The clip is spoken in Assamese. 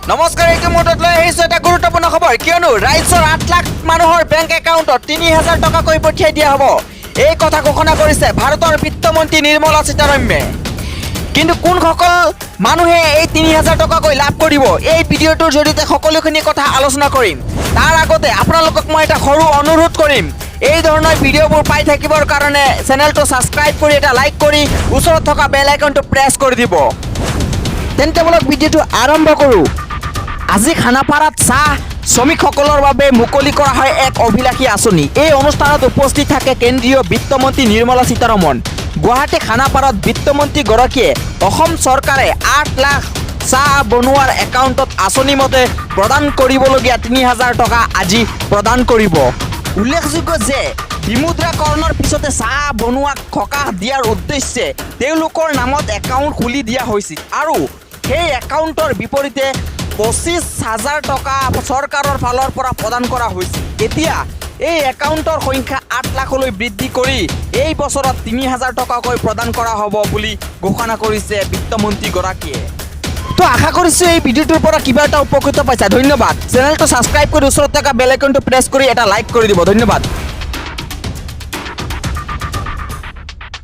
নমস্কাৰ, এইটো মুহূৰ্তত লৈ আহিছোঁ এটা গুৰুত্বপূৰ্ণ খবৰ। কিয়নো ৰাজ্যৰ 8 লাখ মানুহৰ বেংক একাউণ্টত 3000 টকাকৈ পঠিয়াই দিয়া হ'ব। এই কথা ঘোষণা কৰিছে ভাৰতৰ বিত্তমন্ত্ৰী নিৰ্মলা সীতাৰমণে। কিন্তু কোনসকল মানুহে এই 3000 টকাকৈ লাভ কৰিব, এই ভিডিঅ'টোৰ জৰিয়তে সকলোখিনি কথা আলোচনা কৰিম। তাৰ আগতে আপোনালোকক মই এটা সৰু অনুৰোধ কৰিম, এই ধৰণৰ ভিডিঅ'বোৰ পাই থাকিবৰ কাৰণে চেনেলটো ছাবস্ক্ৰাইব কৰি এটা লাইক কৰি ওচৰত থকা বেল আইকনটো প্ৰেছ কৰি দিব। তেন্তে বলক ভিডিঅ'টো আৰম্ভ কৰোঁ। আজি খানাপাৰাত চাহ শ্ৰমিকসকলৰ বাবে মুকলি কৰা হয় এক অভিলাষী আঁচনি। এই অনুষ্ঠানত উপস্থিত থাকে কেন্দ্ৰীয় বিত্তমন্ত্ৰী নিৰ্মলা সীতাৰমণ। গুৱাহাটী খানাপাৰাত বিত্তমন্ত্ৰীগৰাকীয়ে অসম চৰকাৰে 8 লাখ চাহ বনোৱাৰ একাউণ্টত আঁচনি মতে প্ৰদান কৰিবলগীয়া 3000 টকা আজি প্ৰদান কৰিব। উল্লেখযোগ্য যে বিমুদ্ৰাকৰণৰ পিছতে চাহ বনোৱাক সকাহ দিয়াৰ উদ্দেশ্যে তেওঁলোকৰ নামত একাউণ্ট খুলি দিয়া হৈছিল আৰু সেই একাউণ্টৰ বিপৰীতে 25,000 টকা চৰকাৰৰ ফালৰ পৰা প্ৰদান কৰা হৈছিল। এতিয়া এই একাউণ্টৰ সংখ্যা 8 লাখলৈ বৃদ্ধি কৰি এই বছৰত 3000 টকাকৈ প্ৰদান কৰা হ'ব বুলি ঘোষণা কৰিছে বিত্তমন্ত্ৰীগৰাকীয়ে। তো আশা কৰিছোঁ এই ভিডিঅ'টোৰ পৰা কিবা এটা উপকৃত পাইছা। ধন্যবাদ। চেনেলটো ছাবস্ক্ৰাইব কৰি ওচৰত থকা বেল আইকনটো প্ৰেছ কৰি এটা লাইক কৰি দিব। ধন্যবাদ।